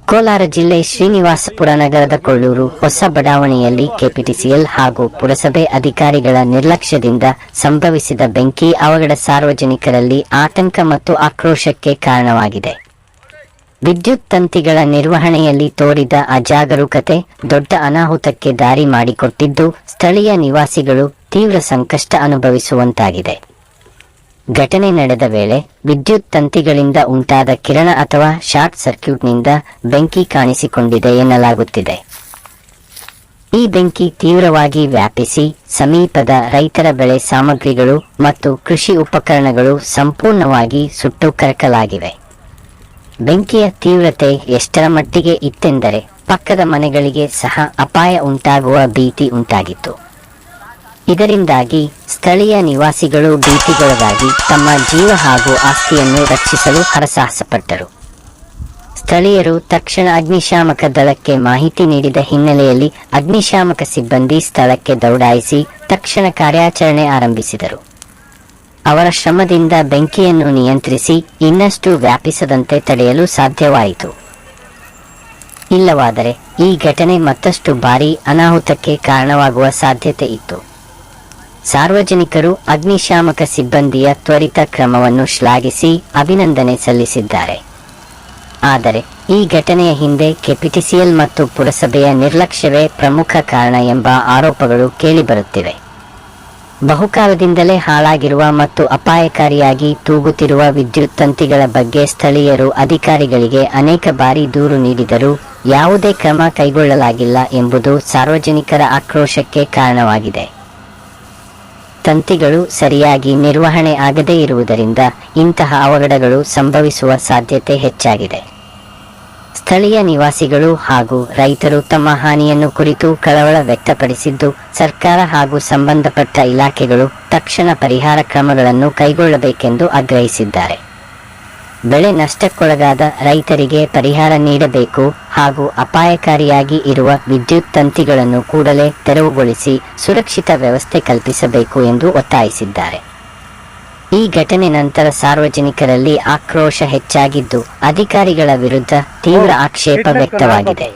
ಕೋಲಾರ ಜಿಲ್ಲೆ ಶ್ರೀನಿವಾಸಪುರ ನಗರದ ಕೊಳ್ಳೂರು ಹೊಸ ಬಡಾವಣೆಯಲ್ಲಿ ಕೆಪಿಟಿಸಿಎಲ್ ಹಾಗೂ ಪುರಸಭೆ ಅಧಿಕಾರಿಗಳ ನಿರ್ಲಕ್ಷ್ಯದಿಂದ ಸಂಭವಿಸಿದ ಬೆಂಕಿ ಅವಘಡ ಸಾರ್ವಜನಿಕರಲ್ಲಿ ಆತಂಕ ಮತ್ತು ಆಕ್ರೋಶಕ್ಕೆ ಕಾರಣವಾಗಿದೆ. ವಿದ್ಯುತ್ ತಂತಿಗಳ ನಿರ್ವಹಣೆಯಲ್ಲಿ ತೋರಿದ ಅಜಾಗರೂಕತೆ ದೊಡ್ಡ ಅನಾಹುತಕ್ಕೆ ದಾರಿ ಮಾಡಿಕೊಟ್ಟಿದ್ದು, ಸ್ಥಳೀಯ ನಿವಾಸಿಗಳು ತೀವ್ರ ಸಂಕಷ್ಟ ಅನುಭವಿಸುವಂತಾಗಿದೆ. ಘಟನೆ ನಡೆದ ವೇಳೆ ವಿದ್ಯುತ್ ತಂತಿಗಳಿಂದ ಉಂಟಾದ ಕಿರಣ ಅಥವಾ ಶಾರ್ಟ್ ಸರ್ಕ್ಯೂಟ್ನಿಂದ ಬೆಂಕಿ ಕಾಣಿಸಿಕೊಂಡಿದೆ ಎನ್ನಲಾಗುತ್ತಿದೆ. ಈ ಬೆಂಕಿ ತೀವ್ರವಾಗಿ ವ್ಯಾಪಿಸಿ ಸಮೀಪದ ರೈತರ ಬೆಳೆ ಸಾಮಗ್ರಿಗಳು ಮತ್ತು ಕೃಷಿ ಉಪಕರಣಗಳು ಸಂಪೂರ್ಣವಾಗಿ ಸುಟ್ಟು ಕರಕಲಾಗಿವೆ. ಬೆಂಕಿಯ ತೀವ್ರತೆ ಎಷ್ಟರ ಮಟ್ಟಿಗೆ ಇತ್ತೆಂದರೆ ಪಕ್ಕದ ಮನೆಗಳಿಗೆ ಸಹ ಅಪಾಯ ಉಂಟಾಗುವ ಭೀತಿ ಉಂಟಾಗಿತ್ತು. ಇದರಿಂದಾಗಿ ಸ್ಥಳೀಯ ನಿವಾಸಿಗಳು ಭೀತಿಗೊಳಗಾಗಿ ತಮ್ಮ ಜೀವ ಹಾಗೂ ಆಸ್ತಿಯನ್ನು ರಕ್ಷಿಸಲು ಹರಸಾಹಸಪಟ್ಟರು. ಸ್ಥಳೀಯರು ತಕ್ಷಣ ಅಗ್ನಿಶಾಮಕ ದಳಕ್ಕೆ ಮಾಹಿತಿ ನೀಡಿದ ಹಿನ್ನೆಲೆಯಲ್ಲಿ ಅಗ್ನಿಶಾಮಕ ಸಿಬ್ಬಂದಿ ಸ್ಥಳಕ್ಕೆ ದೌಡಾಯಿಸಿ ತಕ್ಷಣ ಕಾರ್ಯಾಚರಣೆ ಆರಂಭಿಸಿದರು. ಅವರ ಶ್ರಮದಿಂದ ಬೆಂಕಿಯನ್ನು ನಿಯಂತ್ರಿಸಿ ಇನ್ನಷ್ಟು ವ್ಯಾಪಿಸದಂತೆ ತಡೆಯಲು ಸಾಧ್ಯವಾಯಿತು. ಇಲ್ಲವಾದರೆ ಈ ಘಟನೆ ಮತ್ತಷ್ಟು ಭಾರೀ ಅನಾಹುತಕ್ಕೆ ಕಾರಣವಾಗುವ ಸಾಧ್ಯತೆ ಇತ್ತು. ಸಾರ್ವಜನಿಕರು ಅಗ್ನಿಶಾಮಕ ಸಿಬ್ಬಂದಿಯ ತ್ವರಿತ ಕ್ರಮವನ್ನು ಶ್ಲಾಘಿಸಿ ಅಭಿನಂದನೆ ಸಲ್ಲಿಸಿದ್ದಾರೆ. ಆದರೆ ಈ ಘಟನೆಯ ಹಿಂದೆ ಕೆಪಿಟಿಸಿಎಲ್ ಮತ್ತು ಪುರಸಭೆಯ ನಿರ್ಲಕ್ಷ್ಯವೇ ಪ್ರಮುಖ ಕಾರಣ ಎಂಬ ಆರೋಪಗಳು ಕೇಳಿಬರುತ್ತಿವೆ. ಬಹುಕಾಲದಿಂದಲೇ ಹಾಳಾಗಿರುವ ಮತ್ತು ಅಪಾಯಕಾರಿಯಾಗಿ ತೂಗುತ್ತಿರುವ ವಿದ್ಯುತ್ ತಂತಿಗಳ ಬಗ್ಗೆ ಸ್ಥಳೀಯರು ಅಧಿಕಾರಿಗಳಿಗೆ ಅನೇಕ ಬಾರಿ ದೂರು ನೀಡಿದರೂ ಯಾವುದೇ ಕ್ರಮ ಕೈಗೊಳ್ಳಲಾಗಿಲ್ಲ ಎಂಬುದು ಸಾರ್ವಜನಿಕರ ಆಕ್ರೋಶಕ್ಕೆ ಕಾರಣವಾಗಿದೆ. ತಂತಿಗಳು ಸರಿಯಾಗಿ ನಿರ್ವಹಣೆ ಆಗದೇ ಇರುವುದರಿಂದ ಇಂತಹ ಅವಘಡಗಳು ಸಂಭವಿಸುವ ಸಾಧ್ಯತೆ ಹೆಚ್ಚಾಗಿದೆ. ಸ್ಥಳೀಯ ನಿವಾಸಿಗಳು ಹಾಗೂ ರೈತರು ತಮ್ಮ ಹಾನಿಯನ್ನು ಕುರಿತು ಕಳವಳ ವ್ಯಕ್ತಪಡಿಸಿದ್ದು, ಸರ್ಕಾರ ಹಾಗೂ ಸಂಬಂಧಪಟ್ಟ ಇಲಾಖೆಗಳು ತಕ್ಷಣ ಪರಿಹಾರ ಕ್ರಮಗಳನ್ನು ಕೈಗೊಳ್ಳಬೇಕೆಂದು ಆಗ್ರಹಿಸಿದ್ದಾರೆ. ಬೆಳೆ ನಷ್ಟಕ್ಕೊಳಗಾದ ರೈತರಿಗೆ ಪರಿಹಾರ ನೀಡಬೇಕು ಹಾಗೂ ಅಪಾಯಕಾರಿಯಾಗಿ ಇರುವ ವಿದ್ಯುತ್ ತಂತಿಗಳನ್ನು ಕೂಡಲೇ ತೆರವುಗೊಳಿಸಿ ಸುರಕ್ಷಿತ ವ್ಯವಸ್ಥೆ ಕಲ್ಪಿಸಬೇಕು ಎಂದು ಒತ್ತಾಯಿಸಿದ್ದಾರೆ. ಈ ಘಟನೆ ನಂತರ ಸಾರ್ವಜನಿಕರಲ್ಲಿ ಆಕ್ರೋಶ ಹೆಚ್ಚಾಗಿದ್ದು, ಅಧಿಕಾರಿಗಳ ವಿರುದ್ಧ ತೀವ್ರ ಆಕ್ಷೇಪ ವ್ಯಕ್ತವಾಗಿದೆ.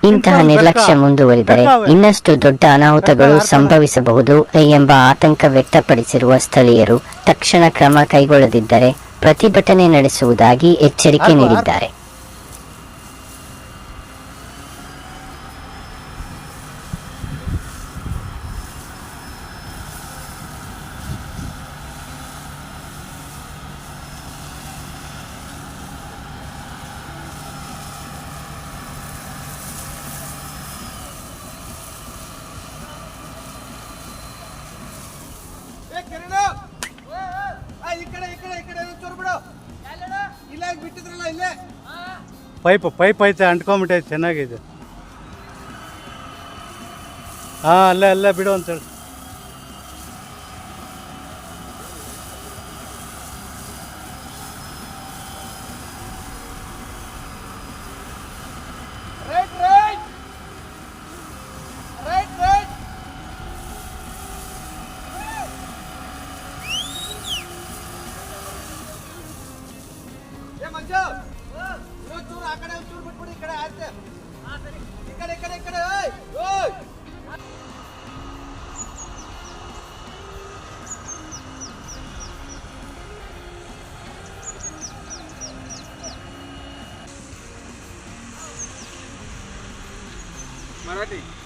ಇಂತಹ ನಿರ್ಲಕ್ಷ್ಯ ಮುಂದುವರಿದರೆ ಇನ್ನಷ್ಟು ದೊಡ್ಡ ಅನಾಹುತಗಳು ಸಂಭವಿಸಬಹುದು ಎಂಬ ಆತಂಕ ವ್ಯಕ್ತಪಡಿಸಿರುವ ಸ್ಥಳೀಯರು ತಕ್ಷಣ ಕ್ರಮ ಕೈಗೊಳ್ಳದಿದ್ದರೆ ಪ್ರತಿಭಟನೆ ನಡೆಸುವುದಾಗಿ ಎಚ್ಚರಿಕೆ ನೀಡಿದ್ದಾರೆ. ಪೈಪ್ ಐತೆ ಅಂಟ್ಕೊಂಬಿಟ್ಟೈತೆ, ಚೆನ್ನಾಗಿದೆ. ಹಾಂ, ಅಲ್ಲೇ ಬಿಡು ಅಂತೇಳಿ. मराठी